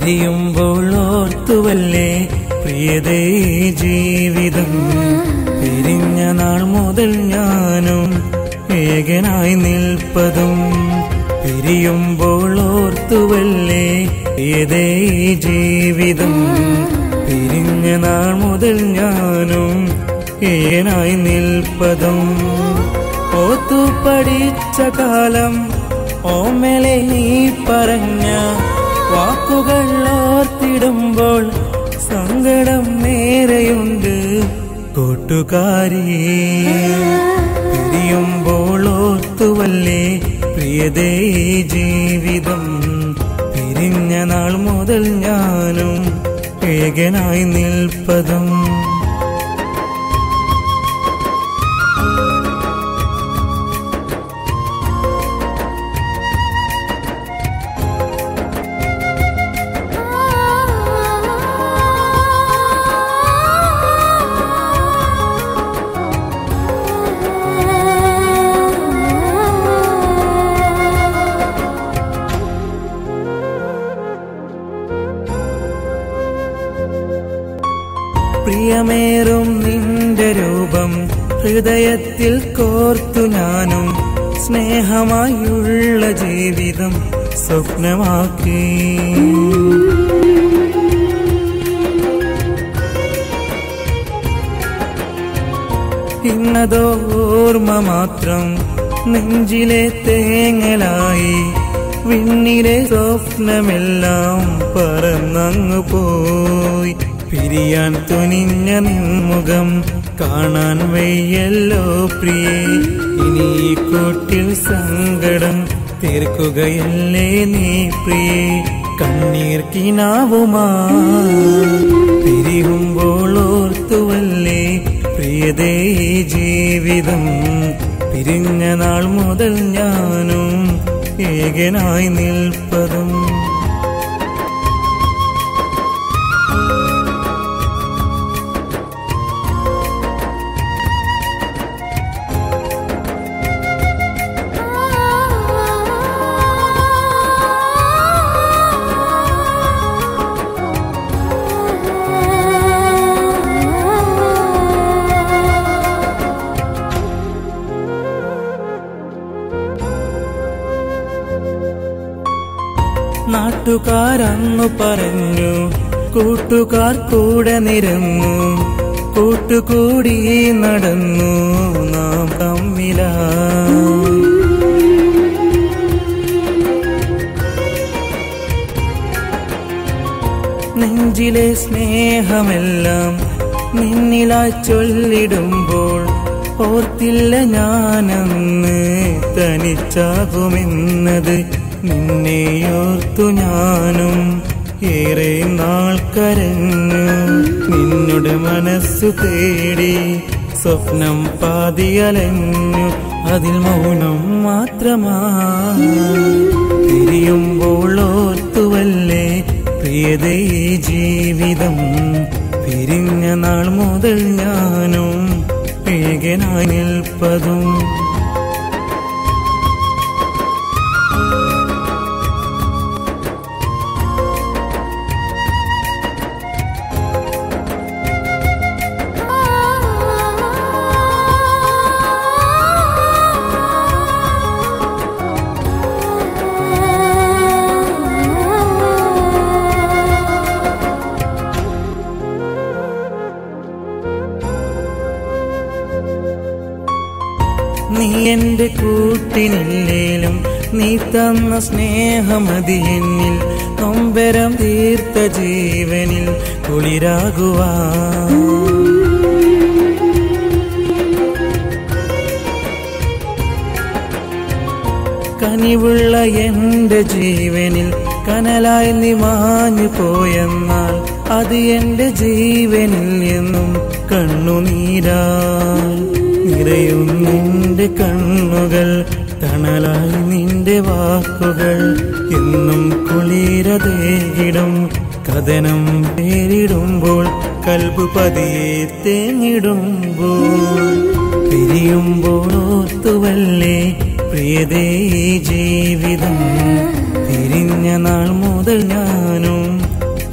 പിരിയുമ്പോൾ ഓർത്തുവല്ലേ പ്രിയതേ ജീവിതം. പിരിഞ്ഞ നാൾ മുതൽ ഞാനും ഏകനായി നിൽപ്പതും. പിരിയുമ്പോൾ ഓർത്തുവല്ലേ പ്രിയതേ ജീവിതം. പിരിഞ്ഞ നാൾ മുതൽ ഞാനും ഏകനായി നിൽപ്പതും. ഓർത്തു പഠിച്ച കാലം ഓമലെ നീ പറഞ്ഞ വാക്കുകൾ ഓർത്തിടുമ്പോൾ സങ്കടം നേരെയുണ്ട് കൂട്ടുകാരി. പിരിയുമ്പോൾ ഓർത്തുവല്ലേ പ്രിയതേ ജീവിതം. പിരിഞ്ഞ നാൾ മുതൽ ഞാനും ഏകനായി നിൽപ്പതും. പ്രിയമേറും നിന്റെ രൂപം ഹൃദയത്തിൽ കോർത്തു ഞാനും സ്നേഹമായുള്ള ജീവിതം സ്വപ്നമാക്കി. ഇന്നതോ ഓർമ്മ മാത്രം നെഞ്ചിലെ തേങ്ങലായി. വിണ്ണിലെ സ്വപ്നമെല്ലാം പറന്നങ്ങു പോയി. പിരിയാൻ തുനിഞ്ഞ നിൻമുഖം കാണാൻ വയ്യല്ലോ പ്രിയേ. ഇനി ഈ കൂട്ടിൽ സങ്കടം തീർക്കുകയല്ലേ നീ പ്രിയേ. കണ്ണീർ കിനാവുമാ പിരിയുമ്പോൾ ഓർത്തുവല്ലേ പ്രിയതേ ജീവിതം. പിരിഞ്ഞ നാൾ മുതൽ ഞാനും ഏകനായി നിൽപ്പതും. നാട്ടുകാരന്നു പറഞ്ഞു, കൂട്ടുകാർ കൂടെ നിരന്നു, കൂട്ടുകൂടി നടന്നു നാം തമ്മിലാ. നെഞ്ചിലെ സ്നേഹമെല്ലാം നിന്നിലായി ചൊല്ലിടുമ്പോൾ ഓർത്തില്ല ഞാനന്ന് തനിച്ചാകുമെന്നത്. നിന്നെയോർത്തു ഞാനും ഏറെ നാൾ കരഞ്ഞു. നിന്നുടെ മനസ്സു തേടി സ്വപ്നം പാതിയലഞ്ഞു. അതിൽ മൗനം മാത്രമാ. പിരിയുമ്പോൾ ഓർത്തുവല്ലേ പ്രിയതേ ജീവിതം. പിരിഞ്ഞ നാൾ മുതൽ ഞാനും ഏകനായി നിൽപ്പതും. നീ എന്റെ കൂട്ടിനില്ലേലും നീ തന്ന സ്നേഹമതി എന്നിൽ നൊമ്പരം തീർത്ത ജീവനിൽ കുളിരാകുവാ. കനിവുള്ള എന്റെ ജീവനിൽ കനലായി നീ മാഞ്ഞു പോയെന്നാൽ അത് എന്റെ ജീവനിൽ എന്നും കണ്ണുനീരായി നിറയും. നിന്റെ കണ്ണുകൾ തണലായി നിന്റെ വാക്കുകൾ എന്നും കുളിരതേകിടും. കഥനം പേരിടുമ്പോൾ കൽബ് പതിയെ തേങ്ങിടുമ്പോൾ പിരിയുമ്പോൾ ഓർത്തുവല്ലേ പ്രിയതേ ജീവിതം. പിരിഞ്ഞ നാൾ മുതൽ ഞാനും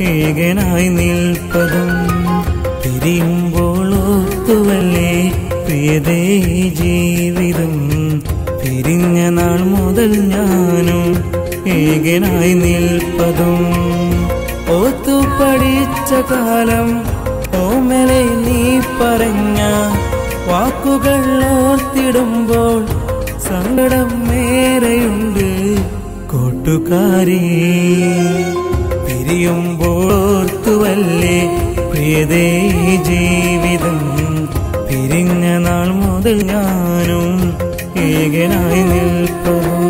ഏകനായി നിൽപ്പതും പിരിയുമ്പോൾ ഓർത്തുവല്ലേ പ്രിയതേ ജീവിതം. പിരിഞ്ഞ നാൾ മുതൽ ഞാനും ഏകനായി നിൽപ്പതും ഓർത്തു പഠിച്ച കാലം ഓമലെ നീ പറഞ്ഞ വാക്കുകൾ ഓർത്തിടുമ്പോൾ സങ്കടം ഏറെയുണ്ട് കൂട്ടുകാരി. പിരിയുമ്പോൾ ഓർത്തുവല്ലേ പ്രിയതേ ജീവിതം. പിരിഞ്ഞ നാൾ മുതൽ ഞാനും ഏകനായി നിൽപ്പതും